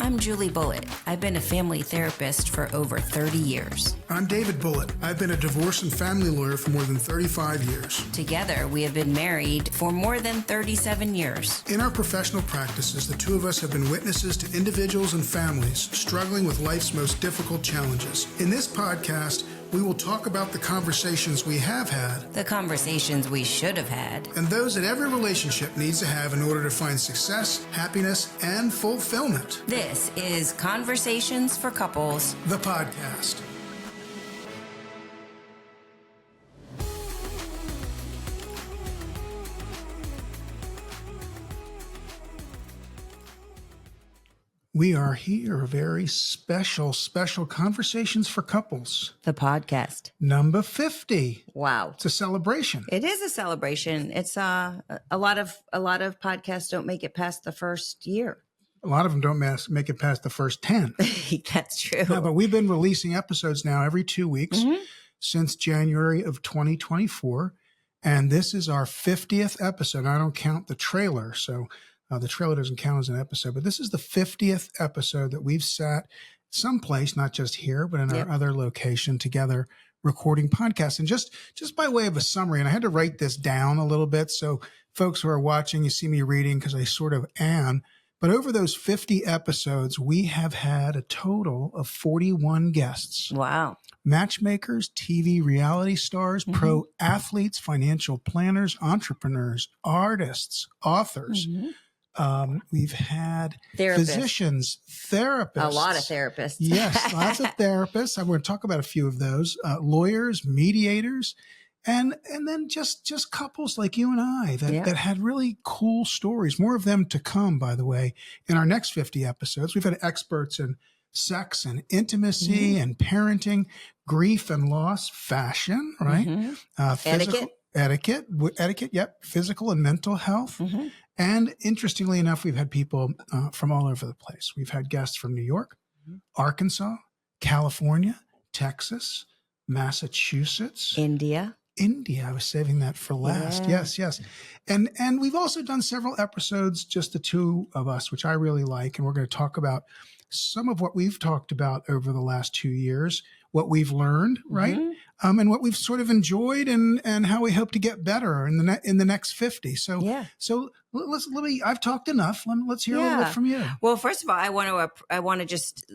I'm Julie Bullitt. I've been a family therapist for over 30 years. I'm David Bullitt. I've been a divorce and family lawyer for more than 35 years. Together, we have been married for more than 37 years. In our professional practices, the two of us have been witnesses to individuals and families struggling with life's most difficult challenges. In this podcast, we will talk about the conversations we have had, The conversations we should have had. and those that every relationship needs to have in order to find success, happiness, and fulfillment. This is Conversations for Couples. The podcast. We are here, a very special Conversations for Couples. The podcast. Number 50. Wow. It's a celebration. It is a celebration. It's a lot of podcasts don't make it past the first year. A lot of them don't make it past the first 10. That's true. No, but we've been releasing episodes now every 2 weeks since January of 2024. And this is our 50th episode. I don't count the trailer, so the trailer doesn't count as an episode. But this is the 50th episode that we've sat someplace, not just here, but in our other location together recording podcasts. And just by way of a summary, and I had to write this down a little bit, so folks who are watching, you see me reading because I sort of am. But over those 50 episodes, we have had a total of 41 guests. Wow. Matchmakers, TV reality stars, pro athletes, financial planners, entrepreneurs, artists, authors. We've had physicians, therapists. A lot of therapists. Yes, lots of therapists. I'm going to talk about a few of those. Lawyers, mediators. And then just couples like you and I that had really cool stories. More of them to come, by the way, in our next 50 episodes. We've had experts in sex and intimacy and parenting, grief and loss, fashion, right? Etiquette, yep. Physical and mental health. And interestingly enough, we've had people from all over the place. We've had guests from New York, Arkansas, California, Texas, Massachusetts, India. I was saving that for last. Yes. And we've also done several episodes, just the two of us, which I really like. And we're going to talk about some of what we've talked about over the last 2 years, what we've learned, right? And what we've sort of enjoyed and how we hope to get better in the next 50. So let me, I've talked enough. Let's hear a little bit from you. Well, first of all, I want to just,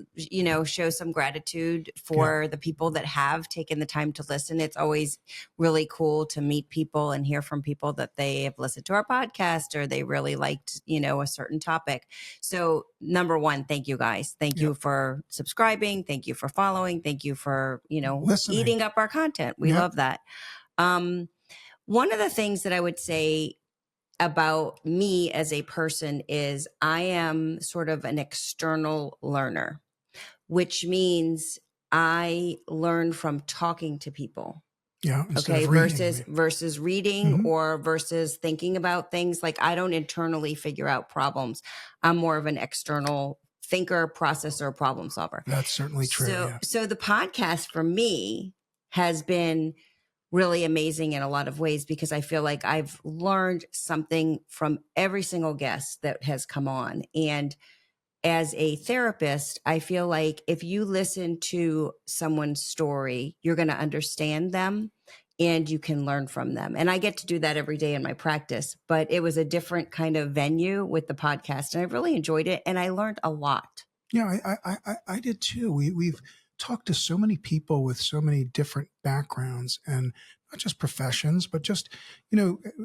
show some gratitude for the people that have taken the time to listen. It's always really cool to meet people and hear from people that they have listened to our podcast or they really liked, a certain topic. So number one, thank you guys. Thank you for subscribing. Thank you for following. Thank you for, Listening. eating up our content. We love that. One of the things that I would say about me as a person is I am sort of an external learner, which means I learn from talking to people. Yeah. Okay. Versus reading or versus thinking about things. Like I don't internally figure out problems. I'm more of an external thinker, processor, problem solver. That's certainly true. So the podcast for me has been really amazing in a lot of ways because I feel like I've learned something from every single guest that has come on. And as a therapist, I feel like if you listen to someone's story, you're going to understand them and you can learn from them. And I get to do that every day in my practice, but it was a different kind of venue with the podcast and I really enjoyed it. And I learned a lot. Yeah, I did too. We've talked to so many people with so many different backgrounds and not just professions, but just,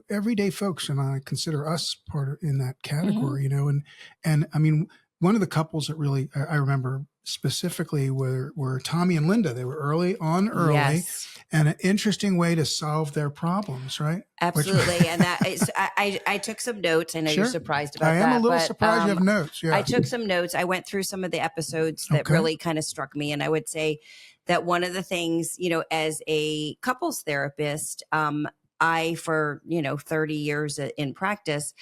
everyday folks. And I consider us in that category, and I mean, one of the couples that really I remember specifically were Tommy and Linda. They were early, Yes. and an interesting way to solve their problems, right? Absolutely. And that is, I took some notes. I know you're surprised about that. I am a little surprised you have notes. Yeah. I took some notes. I went through some of the episodes that really kind of struck me. And I would say that one of the things, as a couples therapist, I, for, 30 years in practice,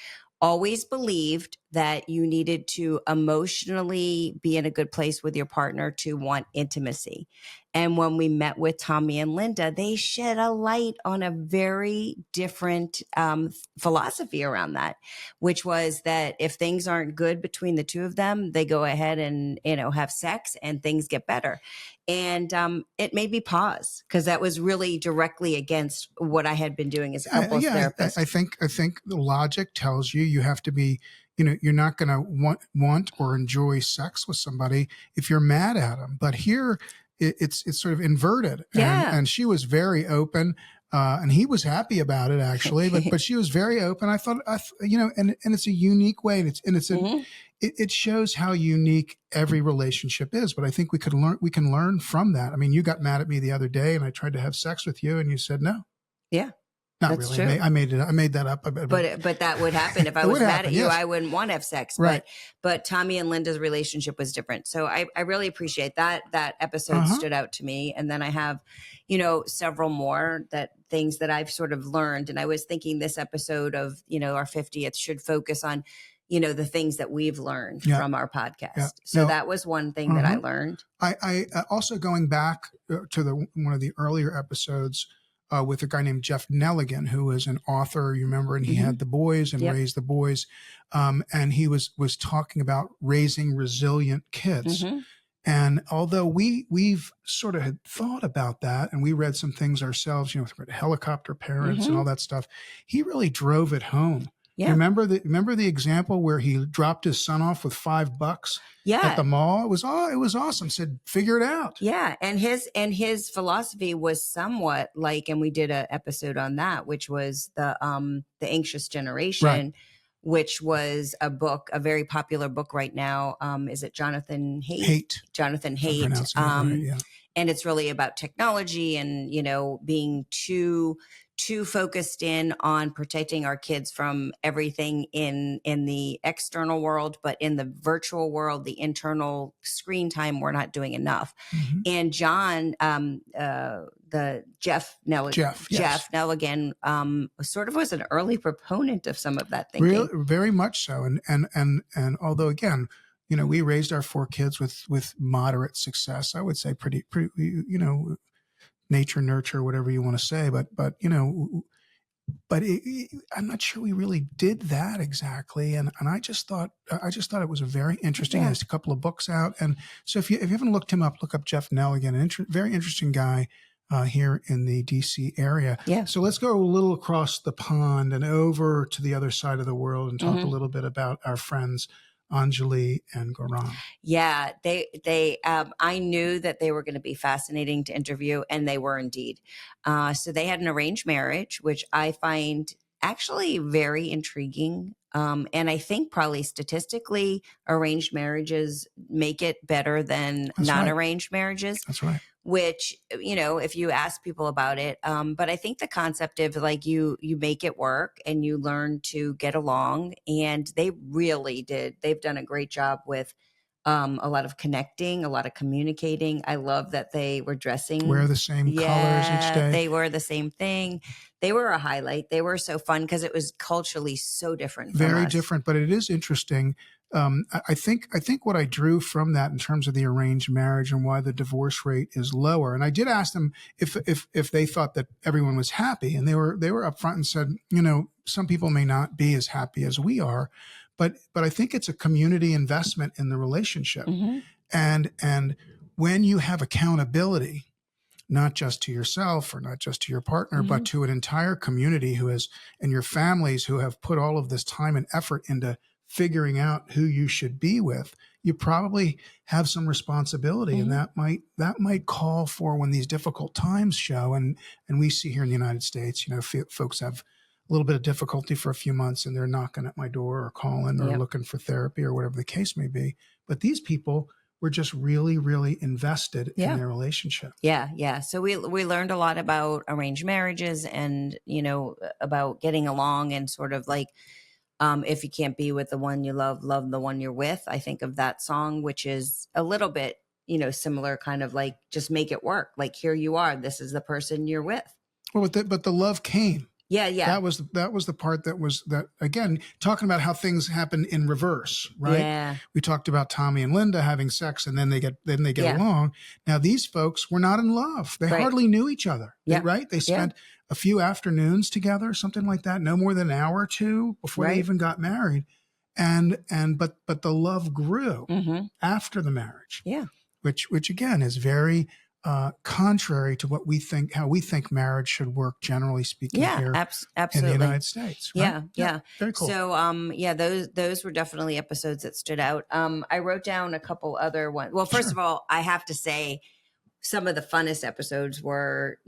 always believed that you needed to emotionally be in a good place with your partner to want intimacy. And when we met with Tommy and Linda, they shed a light on a very different philosophy around that, which was that if things aren't good between the two of them, they go ahead and, have sex and things get better. And it made me pause because that was really directly against what I had been doing as a couples therapist. I think the logic tells you have to be, you're not going to want or enjoy sex with somebody if you're mad at them. But here it's sort of inverted. And she was very open. And he was happy about it actually, but she was very open. I thought, and it's a unique way, it shows how unique every relationship is. But I think we can learn from that. I mean, you got mad at me the other day, and I tried to have sex with you, and you said no. Yeah. Not That's really. True. I made that up. But that would happen if I was mad at you. Yes. I wouldn't want to have sex. Right. But Tommy and Linda's relationship was different. So I really appreciate that. That episode stood out to me. And then I have, several more things that I've sort of learned. And I was thinking this episode of, our 50th should focus on, the things that we've learned from our podcast. Yeah. So that was one thing that I learned. I also going back to one of the earlier episodes, with a guy named Jeff Nelligan, who is an author, you remember, and he had the boys and raised the boys. And he was talking about raising resilient kids. And although we've sort of had thought about that, and we read some things ourselves, helicopter parents and all that stuff, he really drove it home. Yeah. Remember the example where he dropped his son off with $5 at the mall? It was awesome. Said, figure it out. Yeah. And his philosophy was somewhat like, and we did an episode on that, which was the Anxious Generation, which was a book, a very popular book right now. Is it Jonathan Haidt? Jonathan Haidt. And it's really about technology and, being too focused in on protecting our kids from everything in the external world, but in the virtual world, the internal screen time, we're not doing enough. And John, Jeff Nelligan, sort of was an early proponent of some of that thinking. Really, very much so. And although again, we raised our 4 kids with moderate success, I would say pretty, nature, nurture, whatever you want to say, but I'm not sure we really did that exactly. And I just thought it was a very interesting. There's a couple of books out, and so if you haven't looked him up, look up Jeff Nelligan, very interesting guy here in the DC area. Yeah. So let's go a little across the pond and over to the other side of the world and talk a little bit about our friends Anjali and Garam. Yeah, they I knew that they were going to be fascinating to interview, and they were indeed. So they had an arranged marriage, which I find actually very intriguing. And I think probably statistically, arranged marriages make it better than non-arranged marriages. That's right. Which, if you ask people about it, but I think the concept of like you make it work and you learn to get along, and they really did. They've done a great job with a lot of connecting, a lot of communicating. I love that they were wear the same colors each day. They were the same thing. They were a highlight. They were so fun because it was culturally so different. Very different, but it is interesting. I think what I drew from that in terms of the arranged marriage and why the divorce rate is lower. And I did ask them if they thought that everyone was happy, and they were upfront and said, some people may not be as happy as we are, but I think it's a community investment in the relationship. And when you have accountability, not just to yourself or not just to your partner, but to an entire community and your families who have put all of this time and effort into figuring out who you should be with, you probably have some responsibility. And that might call for, when these difficult times show, and we see here in the United States, folks have a little bit of difficulty for a few months and they're knocking at my door or calling or looking for therapy or whatever the case may be. But these people were just really, really invested in their relationship. Yeah. So we learned a lot about arranged marriages and, about getting along, and sort of like, if you can't be with the one you love the one you're with. I think of that song, which is a little bit, similar, kind of like, just make it work. Like, here you are. This is the person you're with. Well, but the love came. Yeah. Yeah. That was the part that again, talking about how things happen in reverse, right? Yeah. We talked about Tommy and Linda having sex and then they get Yeah. along. Now these folks were not in love. They Right. hardly knew each other, Yeah. right? They Yeah. spent a few afternoons together, something like that, no more than an hour or two before they Right. even got married. But the love grew Mm-hmm. after the marriage. Yeah. Which again is very contrary to what we think, how we think marriage should work, generally speaking, Yeah. here Absolutely. in the United States. Right? Yeah. Yeah. Very cool. So, yeah, those were definitely episodes that stood out. I wrote down a couple other ones. Well, first Sure. of all, I have to say some of the funnest episodes were,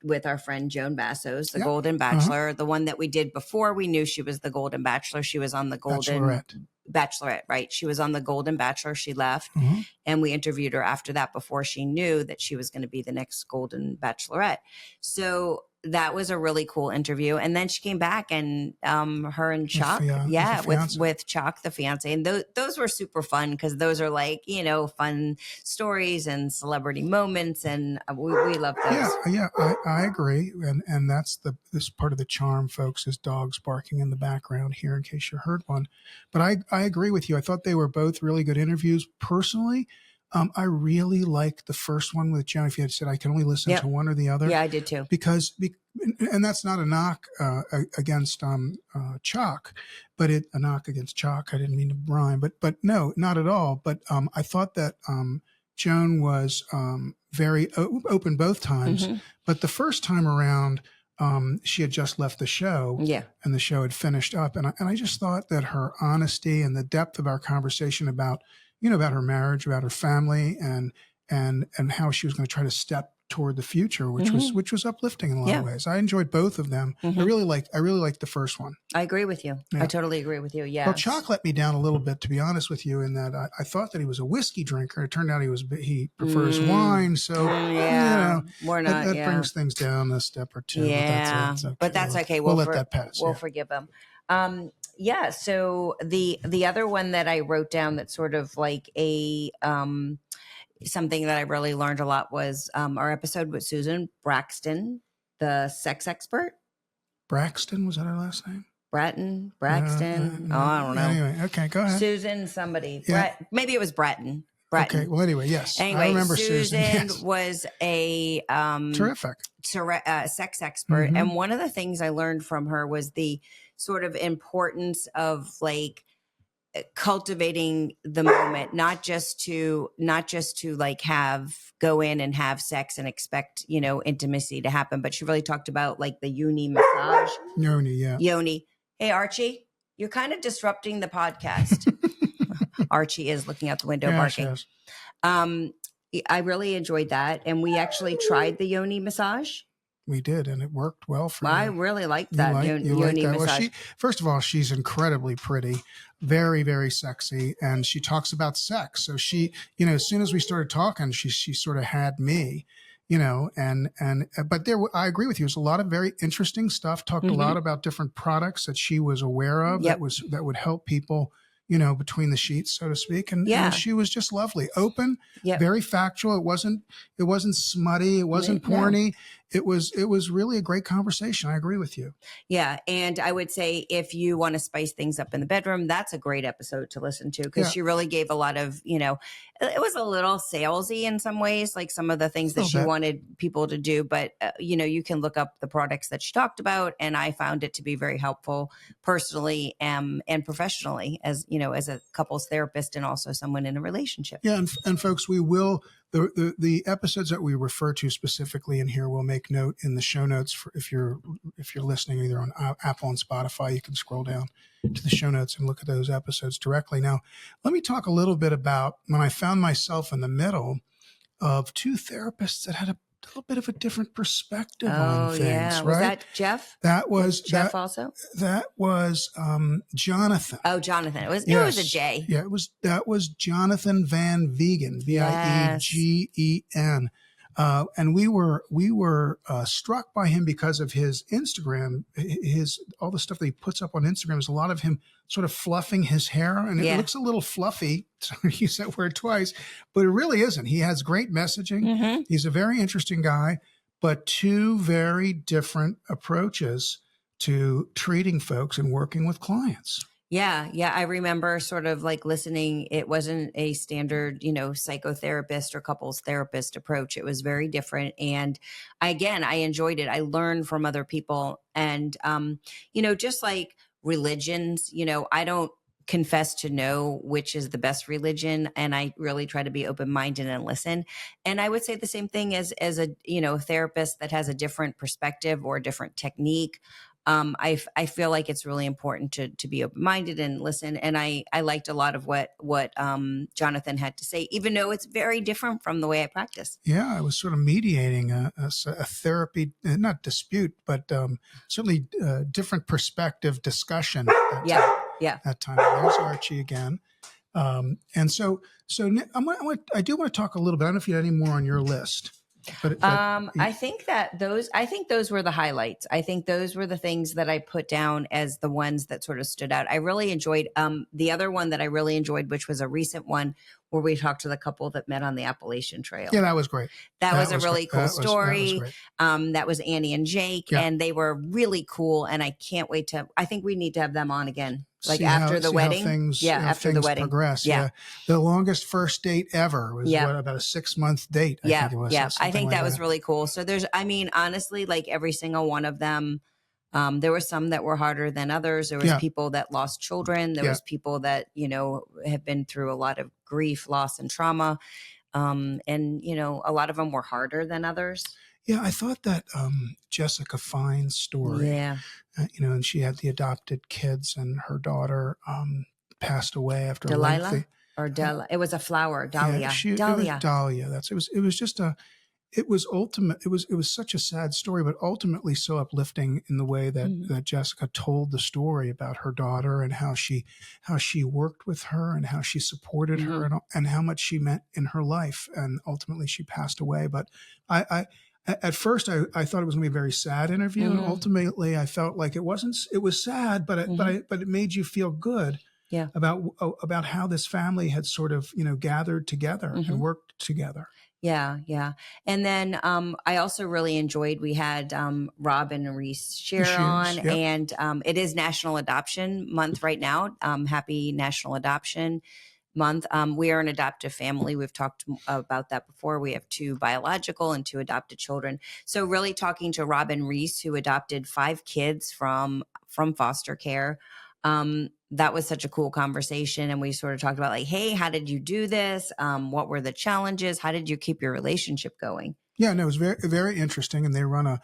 with our friend Joan Vassos, the Yeah. Golden Bachelor, the one that we did before we knew she was the Golden Bachelor. She was on the Golden Bachelorette, right? She was on the Golden Bachelor. She left and we interviewed her after that before she knew that she was going to be the next Golden Bachelorette. So that was a really cool interview. And then she came back and her and Chuck, with Chuck, the fiance. And those were super fun because those are like, fun stories and celebrity moments. And we love those. Yeah, I agree. And that's this part of the charm, folks, is dogs barking in the background here in case you heard one. But I agree with you. I thought they were both really good interviews. Personally, I really liked the first one with Joan. If you had said I can only listen to one or the other. Yeah, I did too. And that's not a knock against Chuck, but a knock against Chuck. I didn't mean to rhyme, but no, not at all. But I thought that Joan was very open both times. Mm-hmm. But the first time around, she had just left the show, and the show had finished up, and I just thought that her honesty and the depth of our conversation about her marriage, about her family, and how she was going to try to step toward the future, which was uplifting in a lot of ways. I enjoyed both of them. I really liked the first one. I agree with you. Yeah. I totally agree with you. Yeah. Well, Chuck let me down a little bit, to be honest with you, in that I thought that he was a whiskey drinker. It turned out he prefers wine. So we're not. That brings things down a step or two. Yeah, but that's okay. We'll let that pass. We'll forgive him. Yeah. So the other one that I wrote down that's sort of like a something that I really learned a lot was our episode with Susan Braxton, the sex expert. Braxton, was that her last name? Braxton. No. I don't know. Anyway, okay, go ahead. Susan somebody. Yeah. Maybe it was Bratton. Okay. Well, anyway, yes. Anyway, I remember Susan yes. was a terrific sex expert, and one of the things I learned from her was the sort of importance of like cultivating the moment, not just to like go in and have sex and expect intimacy to happen, but she really talked about like the yoni massage. Yoni. Hey Archie, you're kind of disrupting the podcast. Archie is looking out the window barking. Yes. I really enjoyed that, and we actually tried the yoni massage. We did, and it worked well for you. I really liked that yoni massage. Well, first of all, she's incredibly pretty, very, very sexy, and she talks about sex. So she, as soon as we started talking, she sort of had me, but I agree with you. There's a lot of very interesting stuff. Talked a lot about different products that she was aware of that would help people, between the sheets, so to speak. And she was just lovely, open, very factual. It wasn't smutty. It wasn't porny. No. It was really a great conversation. I agree with you. Yeah. And I would say if you want to spice things up in the bedroom, that's a great episode to listen to because she really gave a lot of, it was a little salesy in some ways, like some of the things that she wanted people to do. But, you can look up the products that she talked about. And I found it to be very helpful personally and professionally as a couples therapist and also someone in a relationship. Yeah. And folks, we will, the episodes that we refer to specifically in here, we'll make note in the show notes for if you're listening either on Apple and Spotify, you can scroll down to the show notes and look at those episodes directly. Now, let me talk a little bit about when I found myself in the middle of two therapists that had a little bit of a different perspective on things. Yeah. Right? Was that Jeff? That was Jeff also? That was Jonathan. Oh, Jonathan. It was a J. Yeah, that was Jonathan Van Vegan, Viegen. And we were struck by him because of his Instagram, all the stuff that he puts up on Instagram is a lot of him sort of fluffing his hair, and it looks a little fluffy. I use that word twice, but it really isn't. He has great messaging. He's a very interesting guy, but two very different approaches to treating folks and working with clients. Yeah. Yeah. I remember sort of like listening. It wasn't a standard, psychotherapist or couples therapist approach. It was very different. And I enjoyed it. I learned from other people. And, just like religions, I don't confess to know which is the best religion. And I really try to be open-minded and listen. And I would say the same thing as a, therapist that has a different perspective or a different technique. I feel like it's really important to be open-minded and listen. And I liked a lot of what Jonathan had to say, even though it's very different from the way I practice. Yeah, I was sort of mediating a therapy, not dispute, but certainly different perspective discussion. That time. There's Archie again. And so I do want to talk a little bit. I don't know if you had any more on your list. I think those were the highlights. I think those were the things that I put down as the ones that sort of stood out. I really enjoyed the other one that I really enjoyed, which was a recent one where we talked to the couple that met on the Appalachian Trail. Yeah, that was great. That was a really cool story. That was Annie and Jake, and they were really cool. And I can't wait I think we need to have them on again. Like after the wedding. After the wedding. Progress. Yeah. The longest first date ever was about a 6-month date. I think it was. Yeah. I think that was really cool. So honestly, like every single one of them, there were some that were harder than others. There was people that lost children. There was people that, have been through a lot of grief, loss, and trauma. And, a lot of them were harder than others. Yeah, I thought that Jessica Fine's story, and she had the adopted kids, and her daughter passed away after Delilah or Della. It was a flower, Dahlia. Dahlia. Dahlia. It was ultimate. It was such a sad story, but ultimately so uplifting in the way that, that Jessica told the story about her daughter and how she worked with her and how she supported her and how much she meant in her life. And ultimately she passed away. But at first, I thought it was going to be a very sad interview, and ultimately, I felt like it wasn't. It was sad, but it made you feel good about how this family had sort of gathered together and worked together. Yeah, yeah. And then I also really enjoyed. We had Rob and Reese share on, and it is National Adoption Month right now. Happy National Adoption Month. We are an adoptive family. We've talked about that before. We have 2 biological and 2 adopted children. So really talking to Rob and Reese, who adopted 5 kids from foster care. That was such a cool conversation. And we sort of talked about like, hey, how did you do this? What were the challenges? How did you keep your relationship going? Yeah, no, it was very, very interesting. And they run a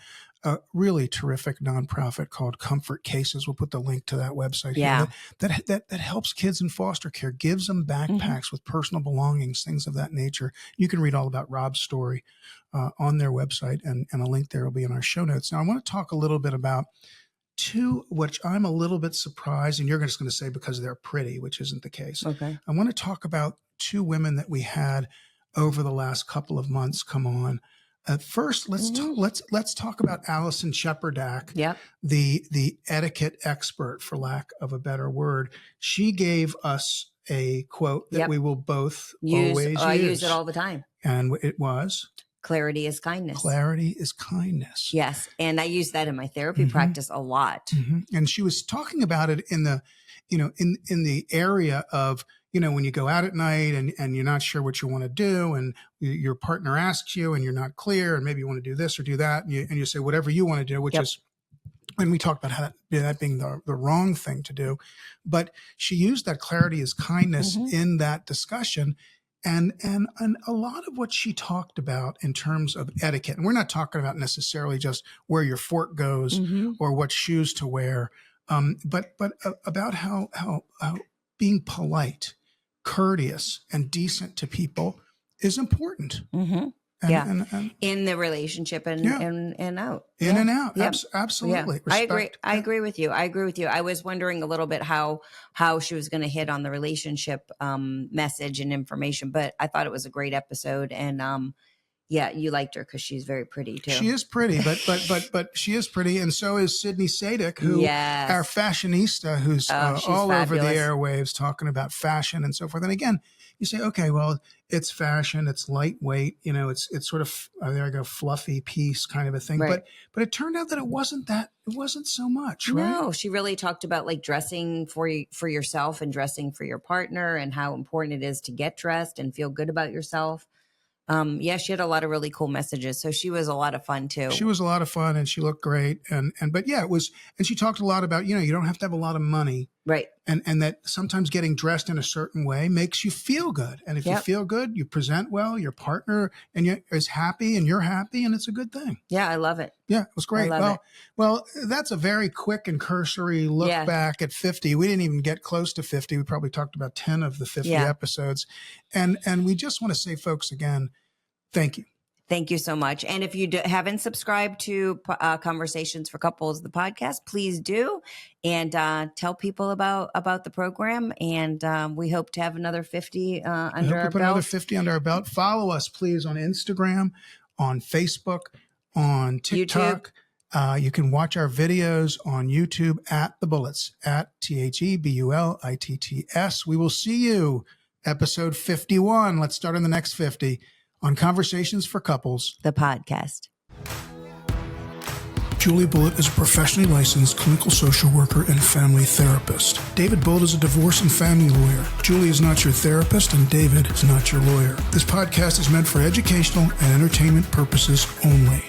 really terrific nonprofit called Comfort Cases. We'll put the link to that website here. That helps kids in foster care, gives them backpacks with personal belongings, things of that nature. You can read all about Rob's story on their website, and a link there will be in our show notes. Now, I want to talk a little bit about 2, which I'm a little bit surprised, and you're just going to say because they're pretty, which isn't the case. Okay. I want to talk about 2 women that we had over the last couple of months come on. First, let's talk about Allison Shepherdak, the etiquette expert, for lack of a better word. She gave us a quote that we will both always use. I use it all the time. And it was? Clarity is kindness. Clarity is kindness. Yes. And I use that in my therapy practice a lot. And she was talking about it in the, in the area of, when you go out at night and you're not sure what you want to do, and your partner asks you and you're not clear, and maybe you want to do this or do that, and you say whatever you want to do, which is, and we talked about how that being the wrong thing to do. But she used that clarity is kindness in that discussion. And a lot of what she talked about in terms of etiquette, and we're not talking about necessarily just where your fork goes or what shoes to wear, but about how being polite, courteous, and decent to people is important. And in the relationship and out. In and out. Absolutely. Yeah. I agree with you. I was wondering a little bit how she was going to hit on the relationship message and information, but I thought it was a great episode. And yeah, you liked her because she's very pretty too. She is pretty, but she is pretty, and so is Sydne Sadick, who Yes. our fashionista, who's She's all over the fabulous. airwaves talking about fashion and so forth. And again, you say, okay, well, it's fashion, it's lightweight, it's sort of there I go, fluffy piece kind of a thing. Right. But it turned out that it wasn't so much, right? No, she really talked about like dressing for yourself and dressing for your partner and how important it is to get dressed and feel good about yourself. Yeah, she had a lot of really cool messages. So she was a lot of fun too. She was a lot of fun and she looked great. But yeah, it was, and she talked a lot about, you don't have to have a lot of money. Right. And that sometimes getting dressed in a certain way makes you feel good. And if you feel good, you present well, your partner is happy and you're happy, and it's a good thing. Yeah, I love it. Yeah, it was great. Well, that's a very quick and cursory look back at 50. We didn't even get close to 50. We probably talked about 10 of the 50 episodes. And we just want to say, folks, again, thank you. Thank you so much. And if you haven't subscribed to Conversations for Couples, the podcast, please do. And tell people about the program. And we hope to have another 50 under our belt. Another 50 under our belt. Follow us, please, on Instagram, on Facebook, on TikTok. You can watch our videos on YouTube at The Bullits, at TheBullitts. We will see you, episode 51. Let's start on the next 50. On Conversations for Couples, the podcast. Julie Bullitt is a professionally licensed clinical social worker and family therapist. David Bullitt is a divorce and family lawyer. Julie is not your therapist, and David is not your lawyer. This podcast is meant for educational and entertainment purposes only.